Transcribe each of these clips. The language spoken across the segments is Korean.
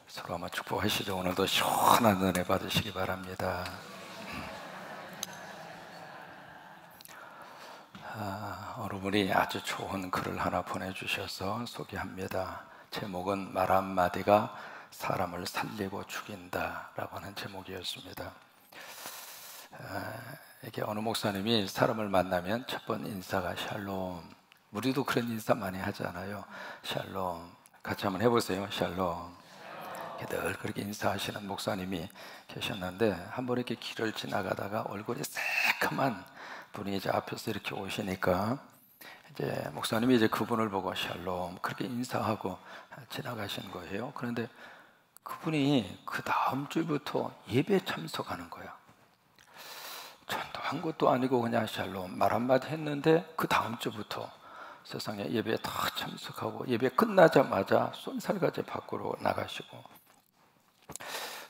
서로 한번 축복하시죠. 오늘도 시원한 은혜 받으시기 바랍니다. 어느 분이 아주 좋은 글을 하나 보내주셔서 소개합니다. 제목은 말 한마디가 사람을 살리고 죽인다 라고 하는 제목이었습니다. 이게 어느 목사님이 사람을 만나면 첫 번 인사가 샬롬. 우리도 그런 인사 많이 하잖아요. 샬롬. 같이 한번 해보세요. 샬롬. 늘 그렇게 인사하시는 목사님이 계셨는데 한 번 이렇게 길을 지나가다가 얼굴이 새카만 분이 이제 앞에서 이렇게 오시니까 이제 목사님이 이제 그분을 보고 샬롬 그렇게 인사하고 지나가신 거예요. 그런데 그분이 그 다음 주부터 예배에 참석하는 거야. 전도한 것도 아니고 그냥 샬롬 말 한마디 했는데 그 다음 주부터 세상에 예배에 다 참석하고 예배 끝나자마자 쏜살같이 밖으로 나가시고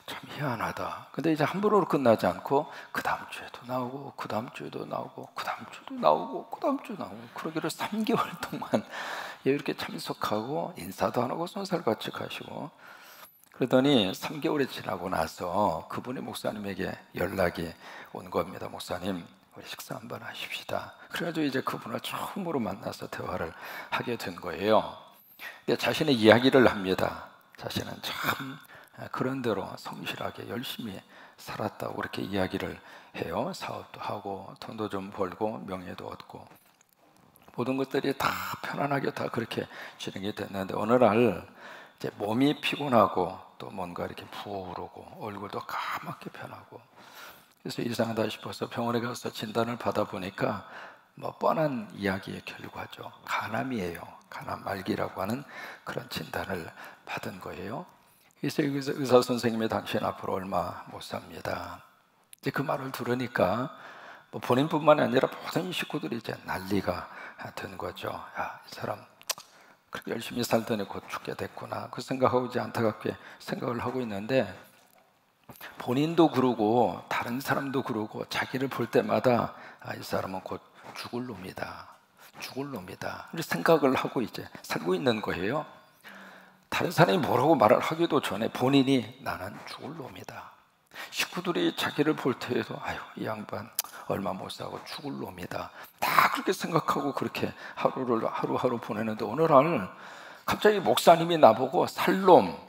참 희한하다. 근데 이제 함부로 끝나지 않고 그 다음 주에도 나오고 그 다음 주에도 나오고 그 다음 주도 나오고 그 다음 주도 나오고 그러기를 3개월 동안 이렇게 참석하고 인사도 안 하고 쏜살같이 가시고 그러더니 3개월이 지나고 나서 그분이 목사님에게 연락이 온 겁니다. 목사님 우리 식사 한번 하십시다. 그래가지고 이제 그분을 처음으로 만나서 대화를 하게 된 거예요. 근데 자신의 이야기를 합니다. 자신은 참 그런 대로 성실하게 열심히 살았다고 그렇게 이야기를 해요. 사업도 하고 돈도 좀 벌고 명예도 얻고 모든 것들이 다 편안하게 다 그렇게 진행이 됐는데 어느 날 이제 몸이 피곤하고 또 뭔가 이렇게 부어오르고 얼굴도 까맣게 변하고 그래서 이상하다 싶어서 병원에 가서 진단을 받아보니까 뭐 뻔한 이야기의 결과죠. 간암이에요. 간암 말기라고 하는 그런 진단을 받은 거예요. 그래서 여기서 의사 선생님이 당신 앞으로 얼마 못 삽니다. 이제 그 말을 들으니까 뭐 본인뿐만 아니라 모든 식구들이 이제 난리가 된 거죠. 야, 이 사람 그렇게 열심히 살더니 곧 죽게 됐구나. 그 생각하고 이제 안타깝게 생각을 하고 있는데 본인도 그러고 다른 사람도 그러고 자기를 볼 때마다 이 사람은 곧 죽을 놈이다. 죽을 놈이다. 이렇게 생각을 하고 이제 살고 있는 거예요. 다른 사람이 뭐라고 말을 하기도 전에 본인이 나는 죽을 놈이다. 식구들이 자기를 볼 때에도 아유 이 양반 얼마 못 사고 죽을 놈이다. 다 그렇게 생각하고 그렇게 하루를 하루하루 보내는데 어느 날 갑자기 목사님이 나보고 살놈.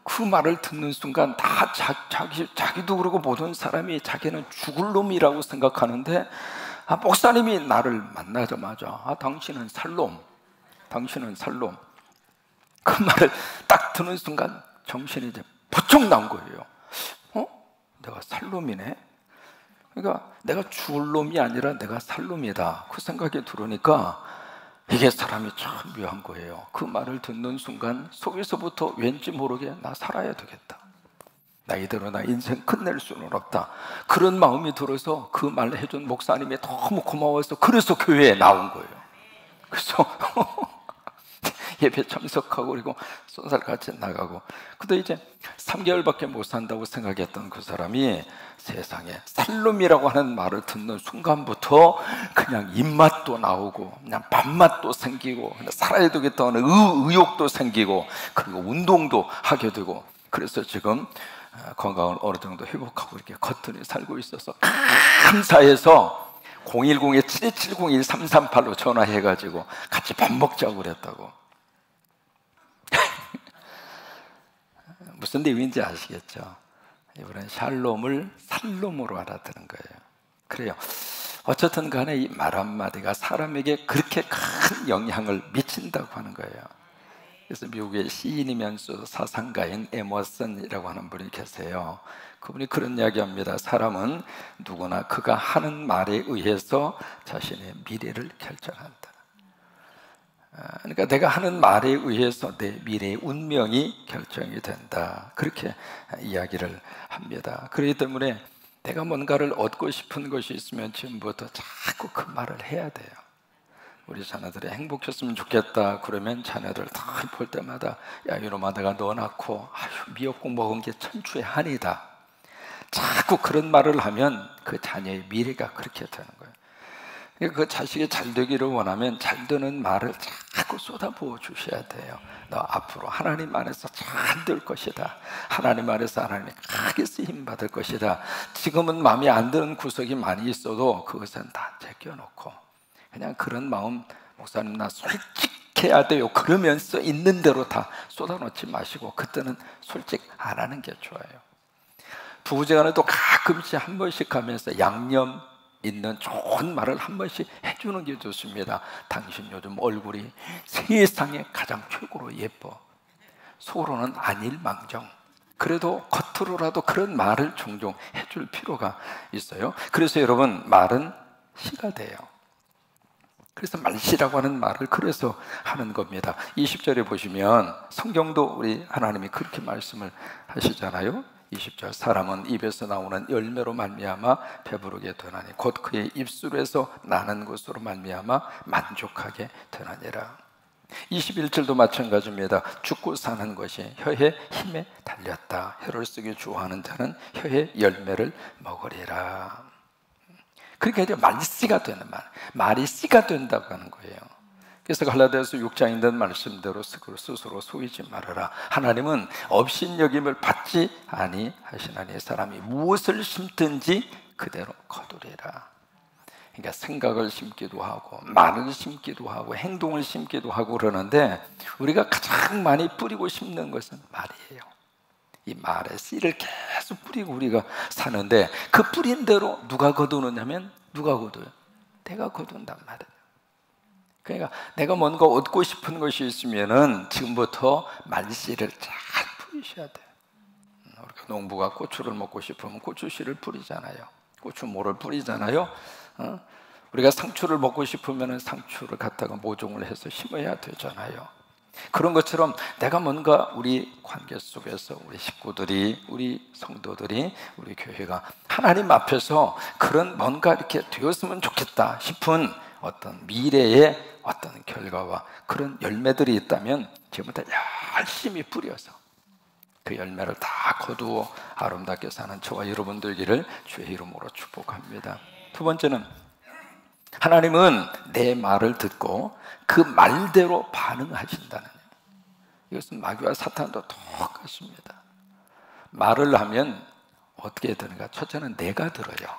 그 말을 듣는 순간 다 자기도 그러고 모든 사람이 자기는 죽을 놈이라고 생각하는데 목사님이 나를 만나자마자 당신은 살놈, 당신은 살놈. 그 말을 딱 듣는 순간 정신이 이제 번쩍 나온 거예요. 내가 살놈이네? 그러니까 내가 죽을 놈이 아니라 내가 살놈이다. 그 생각이 들으니까 이게 사람이 참 묘한 거예요. 그 말을 듣는 순간 속에서부터 왠지 모르게 나 살아야 되겠다. 나 이대로 나 인생 끝낼 수는 없다. 그런 마음이 들어서 그 말을 해준 목사님이 너무 고마워서 그래서 교회에 나온 거예요. 그래서 예배 참석하고 그리고 쏜살같이 나가고 근데 이제 3개월밖에 못 산다고 생각했던 그 사람이 세상에 살놈이라고 하는 말을 듣는 순간부터 그냥 입맛도 나오고 그냥 밥맛도 생기고 살아야 되겠다는 의욕도 생기고 그리고 운동도 하게 되고 그래서 지금 건강을 어느 정도 회복하고 이렇게 겉들이 살고 있어서 감사해서 010-7270-1338로 전화해가지고 같이 밥 먹자고 그랬다고. 무슨 내용인지 아시겠죠? 이번엔 샬롬을 살롬으로 알아듣는 거예요. 그래요. 어쨌든 간에 이 말 한마디가 사람에게 그렇게 큰 영향을 미친다고 하는 거예요. 그래서 미국의 시인이면서 사상가인 에머슨이라고 하는 분이 계세요. 그분이 그런 이야기합니다. 사람은 누구나 그가 하는 말에 의해서 자신의 미래를 결정한다. 그러니까 내가 하는 말에 의해서 내 미래의 운명이 결정이 된다. 그렇게 이야기를 합니다. 그렇기 때문에 내가 뭔가를 얻고 싶은 것이 있으면 지금부터 자꾸 그 말을 해야 돼요. 우리 자녀들이 행복했으면 좋겠다 그러면 자녀들 다 볼 때마다 야 이놈아 내가 너 낳고 아유 미역국 먹은 게 천추의 한이다. 자꾸 그런 말을 하면 그 자녀의 미래가 그렇게 되는 거예요. 그 자식이 잘 되기를 원하면 잘 되는 말을 자꾸 쏟아부어 주셔야 돼요. 너 앞으로 하나님 안에서 잘 될 것이다. 하나님 안에서 하나님이 크게 쓰임 받을 것이다. 지금은 마음에 안 드는 구석이 많이 있어도 그것은 다 제껴놓고 그냥 그런 마음, 목사님 나 솔직해야 돼요 그러면서 있는 대로 다 쏟아놓지 마시고 그때는 솔직 안 하는 게 좋아요. 부부지간에도 가끔씩 한 번씩 하면서 양념 있는 좋은 말을 한 번씩 해주는 게 좋습니다. 당신 요즘 얼굴이 세상에 가장 최고로 예뻐. 속으로는 아닐망정. 그래도 겉으로라도 그런 말을 종종 해줄 필요가 있어요. 그래서 여러분, 말은 시가 돼요. 그래서 말시라고 하는 말을 그래서 하는 겁니다. 20절에 보시면 성경도 우리 하나님이 그렇게 말씀을 하시잖아요. 20절, 사람은 입에서 나오는 열매로 말미암아 배부르게 되나니 곧 그의 입술에서 나는 것으로 말미암아 만족하게 되나니라. 21절도 마찬가지입니다. 죽고 사는 것이 혀의 힘에 달렸다. 혀를 쓰기 좋아하는 자는 혀의 열매를 먹으리라. 그러니까 이제 말씨가 되는 말이 씨가 된다고 하는 거예요. 그래서 갈라디아서 6장에 있는 말씀대로 스스로 속이지 말아라. 하나님은 업신여김을 받지 아니하시나니 사람이 무엇을 심든지 그대로 거두리라. 그러니까 생각을 심기도 하고 말을 심기도 하고 행동을 심기도 하고 그러는데 우리가 가장 많이 뿌리고 심는 것은 말이에요. 이 말에 씨를 계속 뿌리고 우리가 사는데 그 뿌린 대로 누가 거두느냐면 누가 거둬요? 내가 거둔단 말이에요. 그러니까 내가 뭔가 얻고 싶은 것이 있으면은 지금부터 말씨를 잘 뿌리셔야 돼요. 우리가 농부가 고추를 먹고 싶으면 고추씨를 뿌리잖아요. 고추모를 뿌리잖아요. 우리가 상추를 먹고 싶으면 상추를 갖다가 모종을 해서 심어야 되잖아요. 그런 것처럼 내가 뭔가 우리 관계 속에서 우리 식구들이, 우리 성도들이, 우리 교회가 하나님 앞에서 그런 뭔가 이렇게 되었으면 좋겠다 싶은 어떤 미래의 어떤 결과와 그런 열매들이 있다면 지금부터 열심히 뿌려서 그 열매를 다 거두어 아름답게 사는 저와 여러분 되기를 주의 이름으로 축복합니다. 두 번째는 하나님은 내 말을 듣고 그 말대로 반응하신다는 거예요. 이것은 마귀와 사탄도 똑같습니다. 말을 하면 어떻게 되는가? 첫째는 내가 들어요.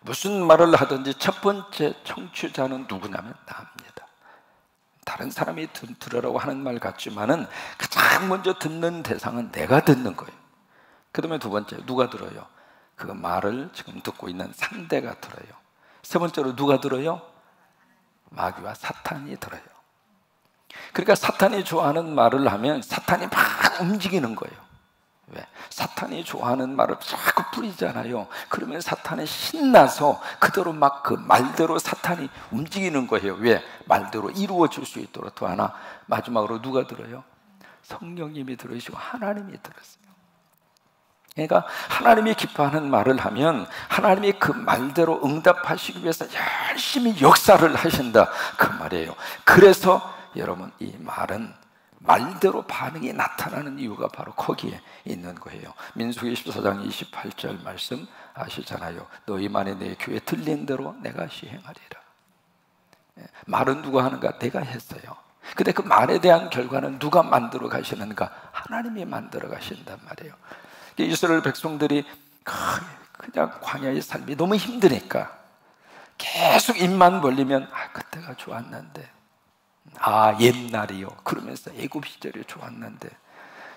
무슨 말을 하든지 첫 번째 청취자는 누구냐면 나입니다. 다른 사람이 들으라고 하는 말 같지만은 가장 먼저 듣는 대상은 내가 듣는 거예요. 그 다음에 두 번째 누가 들어요? 그 말을 지금 듣고 있는 상대가 들어요. 세 번째로 누가 들어요? 마귀와 사탄이 들어요. 그러니까 사탄이 좋아하는 말을 하면 사탄이 막 움직이는 거예요. 왜? 사탄이 좋아하는 말을 자꾸 뿌리잖아요. 그러면 사탄이 신나서 그대로 막 그 말대로 사탄이 움직이는 거예요. 왜? 말대로 이루어질 수 있도록. 또 하나 마지막으로 누가 들어요? 성령님이 들으시고 하나님이 들었어요. 그러니까 하나님이 기뻐하는 말을 하면 하나님이 그 말대로 응답하시기 위해서 열심히 역사를 하신다 그 말이에요. 그래서 여러분 이 말은 말대로 반응이 나타나는 이유가 바로 거기에 있는 거예요. 민수기 14장 28절 말씀 아시잖아요. 너희만이 내 귀에 들린 대로 내가 시행하리라. 말은 누가 하는가? 내가 했어요. 근데 그 말에 대한 결과는 누가 만들어 가시는가? 하나님이 만들어 가신단 말이에요. 이스라엘 백성들이 그냥 광야의 삶이 너무 힘드니까 계속 입만 벌리면 그때가 좋았는데, 옛날이요 그러면서 애굽 시절이 좋았는데.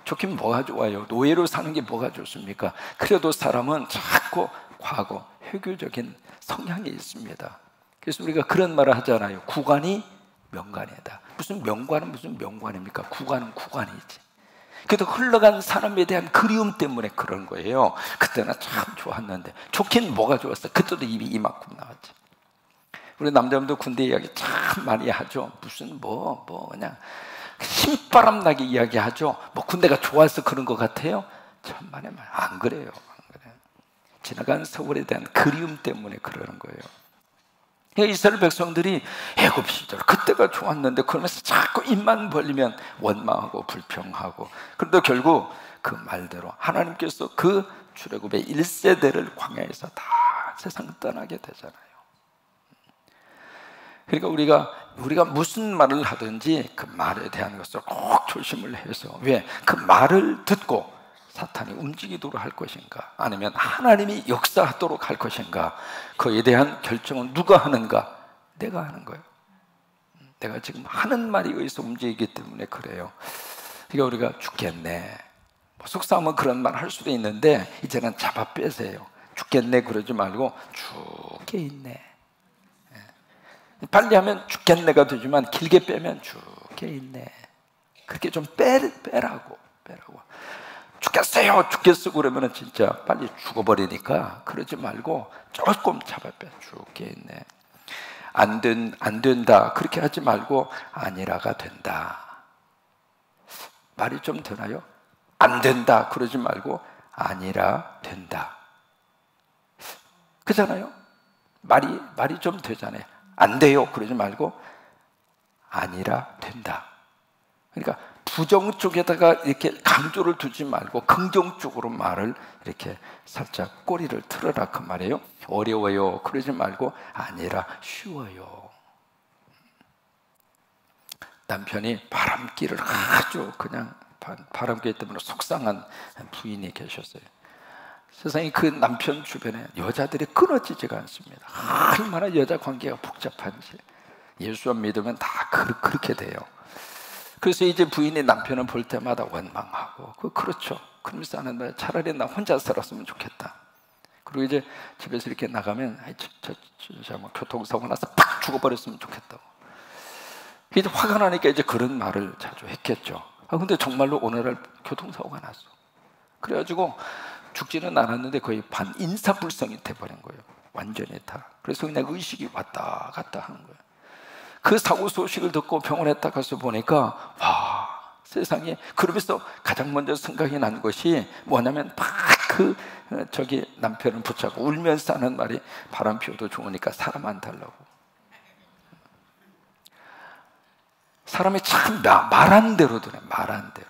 좋긴 뭐가 좋아요? 노예로 사는 게 뭐가 좋습니까? 그래도 사람은 자꾸 과거 회귀적인 성향이 있습니다. 그래서 우리가 그런 말을 하잖아요. 구관이 명관이다. 무슨 명관은 무슨 명관입니까? 구관은 구관이지. 그래도 흘러간 사람에 대한 그리움 때문에 그런 거예요. 그때는 참 좋았는데. 좋긴 뭐가 좋았어? 그때도 입이 이만큼 나왔지. 우리 남자분들 군대 이야기 참 많이 하죠. 무슨 그냥 신바람 나게 이야기하죠. 군대가 좋아서 그런 것 같아요. 천만의 말. 안 그래요. 안 그래요. 지나간 세월에 대한 그리움 때문에 그러는 거예요. 이스라엘 백성들이 애굽 시절 그때가 좋았는데 그러면서 자꾸 입만 벌리면 원망하고 불평하고, 그런데 결국 그 말대로 하나님께서 그 출애굽의 1세대를 광야에서 다 세상 떠나게 되잖아요. 그러니까 우리가 무슨 말을 하든지 그 말에 대한 것을 꼭 조심을 해서, 왜? 그 말을 듣고 사탄이 움직이도록 할 것인가, 아니면 하나님이 역사하도록 할 것인가, 그에 대한 결정은 누가 하는가? 내가 하는 거예요. 내가 지금 하는 말에 의해서 움직이기 때문에 그래요. 그러니까 우리가 죽겠네, 속상하면 그런 말 할 수도 있는데 이제는 잡아 빼세요. 죽겠네 그러지 말고 죽겠네. 빨리 하면 죽겠네가 되지만 길게 빼면 죽겠네. 그렇게 좀 빼라고. 죽겠어요 죽겠어 그러면 진짜 빨리 죽어버리니까 그러지 말고 조금 잡아 빼. 죽겠네. 안 된다 그렇게 하지 말고 아니라가 된다. 말이 좀 되나요? 안 된다 그러지 말고 아니라 된다. 그잖아요. 말이 좀 되잖아요. 안 돼요 그러지 말고 아니라 된다. 그러니까 부정 쪽에다가 이렇게 강조를 두지 말고 긍정 쪽으로 말을 이렇게 살짝 꼬리를 틀어라 그 말이에요. 어려워요 그러지 말고 아니라 쉬워요. 남편이 바람기를 아주 그냥 바람기 때문에 속상한 부인이 계셨어요. 세상에 그 남편 주변에 여자들이 끊어지지가 않습니다. 얼마나 여자 관계가 복잡한지. 예수만 믿으면 다 그렇게 돼요. 그래서 이제 부인이 남편을 볼 때마다 원망하고, 그렇죠. 그러면서 하는 거예요. 차라리 나 혼자 살았으면 좋겠다. 그리고 이제 집에서 이렇게 나가면 뭐 교통사고 나서 팍 죽어버렸으면 좋겠다고. 이제 화가 나니까 이제 그런 말을 자주 했겠죠. 근데 정말로 오늘날 교통사고가 났어. 그래가지고 죽지는 않았는데 거의 반인사불성이 돼버린 거예요. 완전히 다. 그래서 그냥 의식이 왔다 갔다 하는 거예요. 그 사고 소식을 듣고 병원에 딱 가서 보니까 와 세상에. 그러면서 가장 먼저 생각이 난 것이 뭐냐면 저기 남편을 붙잡고 울면서 하는 말이 바람 피워도 좋으니까 사람 안 달라고. 사람이 참 말한 대로 되네. 말한 대로.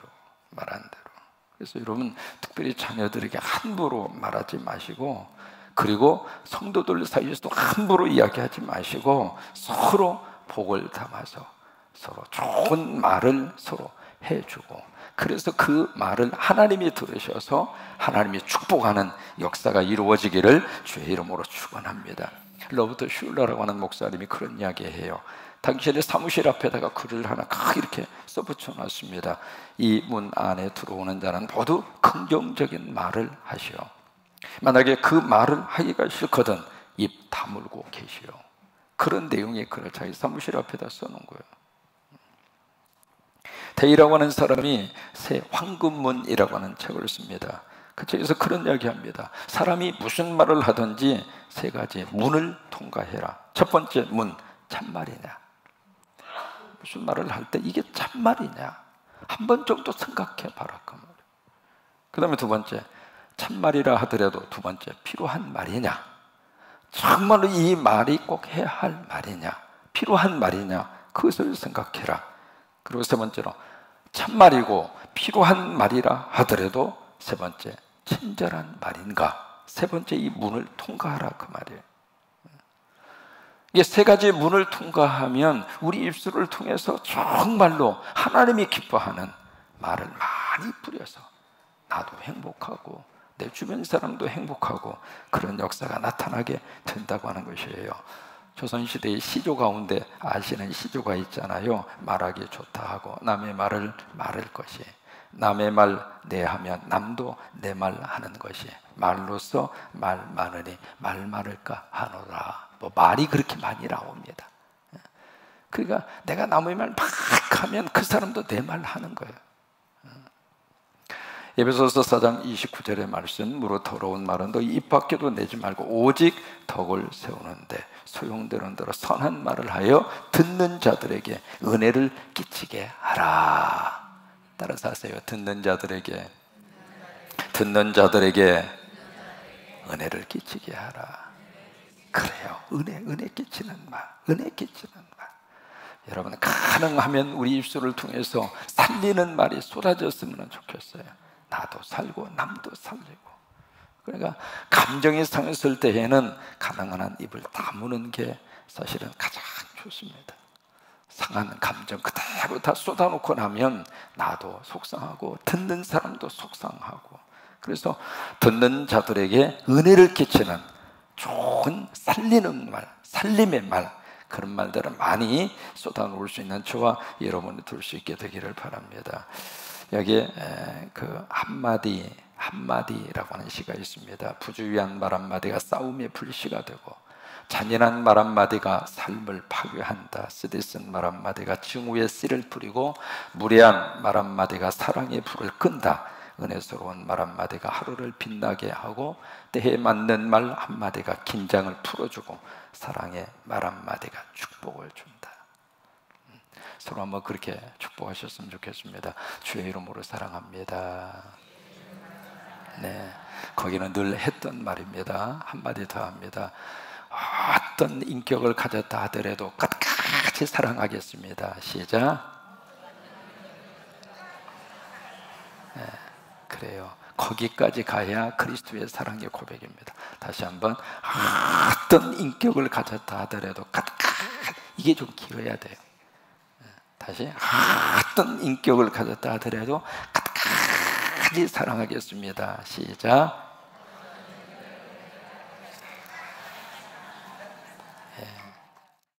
그래서 여러분 특별히 자녀들에게 함부로 말하지 마시고, 그리고 성도들 사이에서도 함부로 이야기하지 마시고 서로 복을 담아서 서로 좋은 말을 서로 해주고, 그래서 그 말을 하나님이 들으셔서 하나님이 축복하는 역사가 이루어지기를 주의 이름으로 축원합니다. 로버트 슐러라고 하는 목사님이 그런 이야기해요. 당신의 사무실 앞에다가 글을 하나 크게 이렇게 써붙여 놨습니다. 이 문 안에 들어오는 자는 모두 긍정적인 말을 하시오. 만약에 그 말을 하기가 싫거든 입 다물고 계시오. 그런 내용의 글을 자기 사무실 앞에다 써놓은 거예요. 데이라고 하는 사람이 새 황금문이라고 하는 책을 씁니다. 그 책에서 그런 이야기합니다. 사람이 무슨 말을 하든지 세 가지 문을 통과해라. 첫 번째 문, 참말이냐. 무슨 말을 할 때 이게 참말이냐 한 번 정도 생각해 봐라 그 말이에요. 그 다음에 두 번째, 참말이라 하더라도 두 번째 필요한 말이냐. 정말로 이 말이 꼭 해야 할 말이냐, 필요한 말이냐, 그것을 생각해라. 그리고 세 번째로 참말이고 필요한 말이라 하더라도 세 번째 친절한 말인가. 세 번째 이 문을 통과하라 그 말이에요. 이게 세 가지 문을 통과하면 우리 입술을 통해서 정말로 하나님이 기뻐하는 말을 많이 뿌려서 나도 행복하고 내 주변 사람도 행복하고 그런 역사가 나타나게 된다고 하는 것이에요. 조선시대의 시조 가운데 아시는 시조가 있잖아요. 말하기 좋다 하고 남의 말을 말할 것이, 남의 말 내 하면 남도 내 말 하는 것이, 말로써 말 많으니 말 많을까 하노라. 뭐 말이 그렇게 많이 나옵니다. 그러니까 내가 남의 말 막 하면 그 사람도 내 말 하는 거예요. 에베소서 4장 29절의 말씀, 무릇 더러운 말은 너 입 밖에도 내지 말고 오직 덕을 세우는데 소용되는 대로 선한 말을 하여 듣는 자들에게 은혜를 끼치게 하라. 따라서 하세요. 듣는 자들에게 은혜를 끼치게 하라. 그래요. 은혜 끼치는 말, 은혜 끼치는 말. 여러분 가능하면 우리 입술을 통해서 살리는 말이 쏟아졌으면 좋겠어요. 나도 살고 남도 살리고. 그러니까 감정이 상했을 때에는 가능한 한 입을 다무는 게 사실은 가장 좋습니다. 상한 감정 그대로 다 쏟아놓고 나면 나도 속상하고 듣는 사람도 속상하고, 그래서 듣는 자들에게 은혜를 끼치는 좋은 살리는 말, 살림의 말, 그런 말들을 많이 쏟아놓을 수 있는 저와 여러분이 될 수 있게 되기를 바랍니다. 여기에 그 한마디라고 하는 시가 있습니다. 부주의한 말 한마디가 싸움의 불씨가 되고, 잔인한 말 한마디가 삶을 파괴한다. 쓰디쓴 말 한마디가 증오의 씨를 뿌리고, 무례한 말 한마디가 사랑의 불을 끈다. 은혜스러운 말 한마디가 하루를 빛나게 하고, 때에 맞는 말 한마디가 긴장을 풀어주고, 사랑의 말 한마디가 축복을 준다. 서로 한번 그렇게 축복하셨으면 좋겠습니다. 주의 이름으로 사랑합니다. 네, 거기는 늘 했던 말입니다. 한마디 더 합니다. 어떤 인격을 가졌다 하더라도 끝까지 사랑하겠습니다. 시작. 네, 그래요. 거기까지 가야 그리스도의 사랑의 고백입니다. 다시 한번, 어떤 인격을 가졌다 하더라도 끝까지, 이게 좀 길어야 돼요. 다시, 어떤 인격을 가졌다 하더라도 끝까지 사랑하겠습니다. 시작.